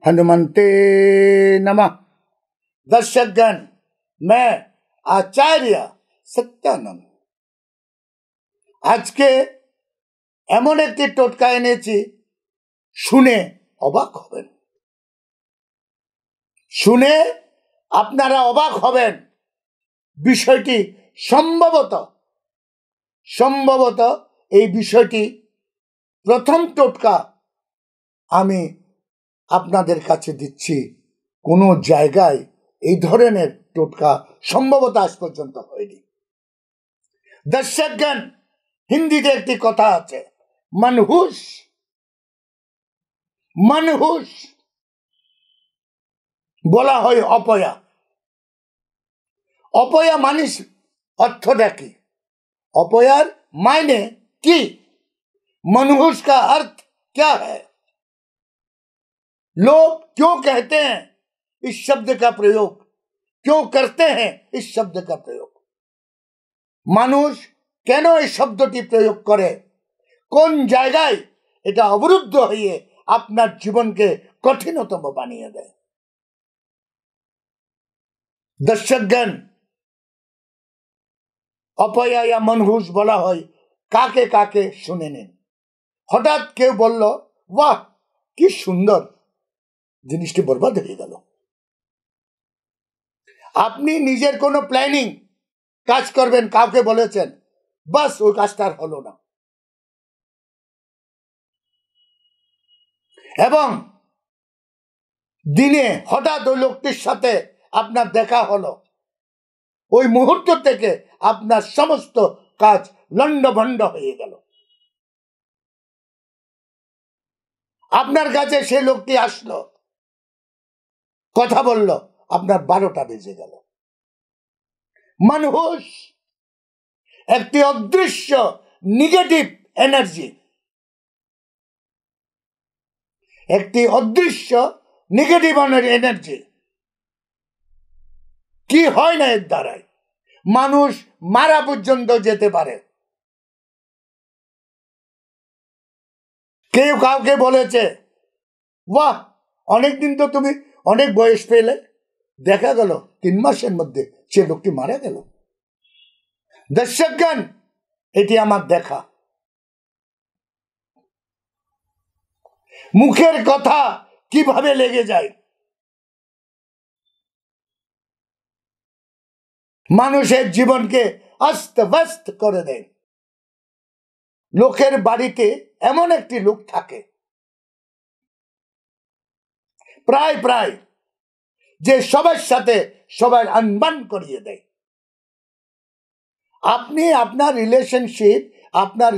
हनुमंते नमः। दर्शकगण, मैं आचार्य सत्यानंद আজকে এমন একটি টোটকা এনেছি, শুনে অবাক হবেন। শুনে আপনারা অবাক হবেন। বিষয়টি সম্ভবত এই বিষয়টি প্রথম টোটকা আমি আপনাদের কাছে দিচ্ছি। কোনো জায়গায় এই ধরনের টোটকা সম্ভবত আজ পর্যন্ত হয়নি। দর্শকগণ, হিন্দিতে একটি কথা আছে, মনহুস মনহুস বলা হয় অপয়া। অপয়া মানুষ অর্থটা কি? অপয়ার मायने কি? मनहूस का अर्थ क्या है? लोग क्यों कहते हैं इस शब्द का प्रयोग, क्यों करते हैं इस शब्द का प्रयोग? মানুষ কেন এই শব্দটি প্রয়োগ করে? কোন জায়গায় এটা অবরুদ্ধ হয়ে আপনার জীবনকে কঠিনতম বানিয়ে দেয়? দর্শকগণ, অপয়া या मनहूस বলা হয় কাকে কাকে শুনে নিন। হঠাৎ কেউ বলল, বাহ কি সুন্দর, জিনিসটি বরবাদ হয়ে গেল। আপনি নিজের কোনো প্ল্যানিং কাজ করবেন, কাউকে বলেছেন, বাস ওই কাজটা আর হলো না। এবং দিনে হঠাৎ ওই লোকটির সাথে আপনার দেখা হলো, ওই মুহূর্ত থেকে আপনার সমস্ত কাজ লন্ডভন্ড হয়ে গেল। আপনার কাছে সে লোকটি আসলো, কথা বলল, আপনার 12টা বেজে গেল। मनहूस একটি অদৃশ্য নেগেটিভ এনার্জি, একটি অদৃশ্য নেগেটিভ এনার্জি। কি হয় না এর দ্বারায়? মানুষ মারা পর্যন্ত যেতে পারে। কেউ কাউকে বলেছে, বাহ অনেকদিন তো তুমি অনেক বয়স পেলে, দেখা গেল 3 মাসের মধ্যে সে লোকটি মারা গেল। দর্শকগণ, এটি আমার দেখা। মুখের কথা কিভাবে লেগে যায়, মানুষের জীবনকে অস্তব্যস্ত করে দেয়। লোকের বাড়িতে এমন একটি লোক থাকে প্রায় যে সবার সাথে সবার আনবান করিয়ে দেয়। আপনি আপনার রিলেশনশিপ, আপনার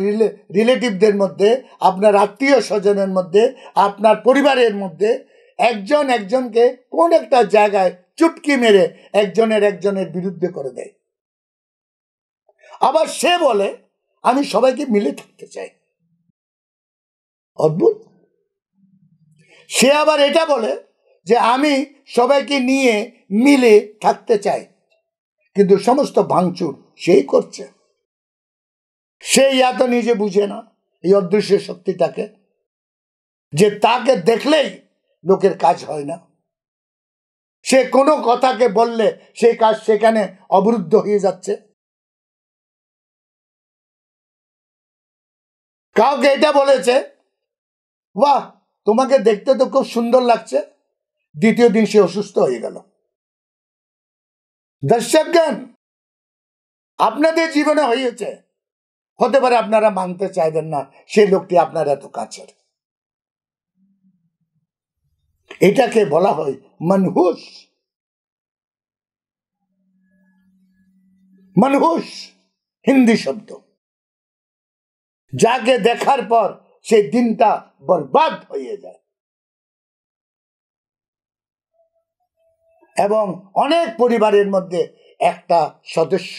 রিলেটিভদের মধ্যে, আপনার আত্মীয় স্বজনের মধ্যে, আপনার পরিবারের মধ্যে একজন একজনকে কোন একটা জায়গায় চুটকি মেরে একজনের বিরুদ্ধে করে দেয়। আবার সে বলে, আমি সবাইকে মিলে থাকতে চাই। অদ্ভুত। সে আবার এটা বলে যে আমি সবাইকে নিয়ে মিলে থাকতে চাই, কিন্তু সমস্ত ভাঙচুর সেই করছে। সেই এত নিজে বুঝে না এই অদৃশ্য শক্তিটাকে, যে তাকে দেখলেই লোকের কাজ হয় না। সে কোনো কথাকে বললে সেই কাজ সেখানে অবরুদ্ধ হয়ে যাচ্ছে। কাউকে এটা বলেছে, বাহ তোমাকে দেখতে তো খুব সুন্দর লাগছে, দ্বিতীয় দিন সে অসুস্থ হয়ে গেল। দর্শকগণ, আপনাদের জীবনে হয়েছে, হতে পারে আপনারা মানতে চাইবেন না সেই লোকটি আপনার এত কাছের। এটাকে বলা হয় मनहूस। मनहूस হিন্দি শব্দ, যাকে দেখার পর সেই দিনটা বরবাদ হয়ে যায়। এবং অনেক পরিবারের মধ্যে একটা সদস্য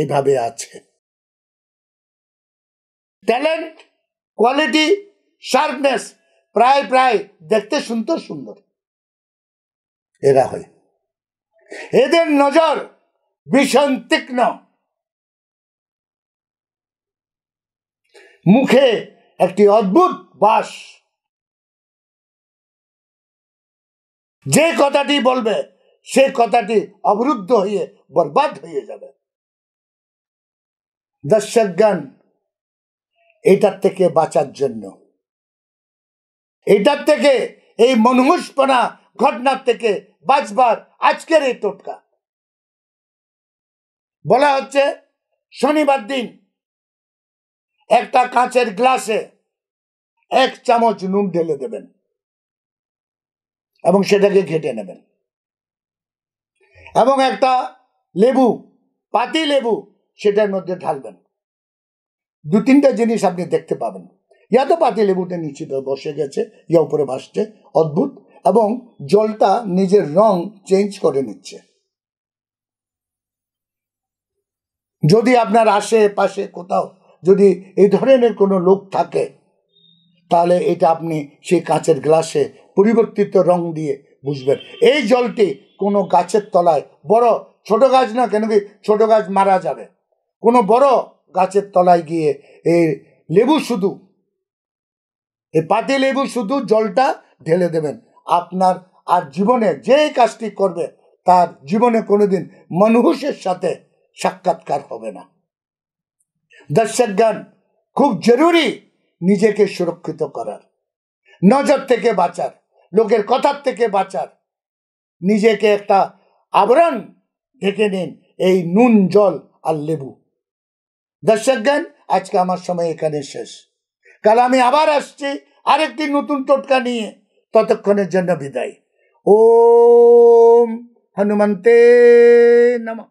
এভাবে আছে। ট্যালেন্ট, কোয়ালিটি, শার্পনেস প্রায় দেখতে সুন্দর এরা হয়। এদের নজর ভীষণ তীক্ষ্ণ, মুখে একটি অদ্ভুত বাস। যে কথাটি বলবে সে কথাটি অবরুদ্ধ হয়ে বরবাদ হয়ে যাবে। দর্শকগণ, এটার থেকে বাঁচার জন্য, এটার থেকে, এই মনহুসপনা ঘটনার থেকে বাঁচবার আজকের এই টোটকা। বলা হচ্ছে শনিবার দিন একটা কাঁচের গ্লাসে 1 চামচ নুন ঢেলে দেবেন এবং সেটাকে ঘেটে নেবেন, এবং একটা লেবু, পাতি লেবু সেটার মধ্যে ঢালবেন। 2-3টা জিনিস আপনি দেখতে পাবেন। ইয়া তো পাতি লেবুটা নিচে বসে গেছে, ইয়া উপরে ভাসছে, অদ্ভুত, এবং জলটা নিজের রং চেঞ্জ করে নিচ্ছে। যদি আপনার আশেপাশে কোথাও যদি এই ধরনের কোনো লোক থাকে, তাহলে এটা আপনি সেই কাঁচের গ্লাসে পরিবর্তিত রং দিয়ে বুঝবেন। এই জলটি কোনো গাছের তলায়, বড় ছোট গাছ না, কেন কি ছোট গাছ মারা যাবে, কোনো বড় গাছের তলায় গিয়ে এই লেবু শুধু, এই পাতি লেবু শুধু জলটা ঢেলে দেবেন। আপনার আর জীবনে যে কাজটি করবে তার জীবনে কোনোদিন মনহুসের সাথে সাক্ষাৎকার হবে না। দর্শকগণ, খুব জরুরি নিজেকে সুরক্ষিত করার, নজর থেকে বাঁচার, লোকের কথার থেকে বাঁচার। নিজেকে একটা আবরণ ঢেকে নিন, এই নুন, জল আর লেবু। দর্শকগণ, আজকে আমার সময় এখানে শেষ। কাল আমি আবার আসছি আরেকটি নতুন টোটকা নিয়ে। ততক্ষণের জন্য বিদায়। ওম হনুমন্তে নমঃ।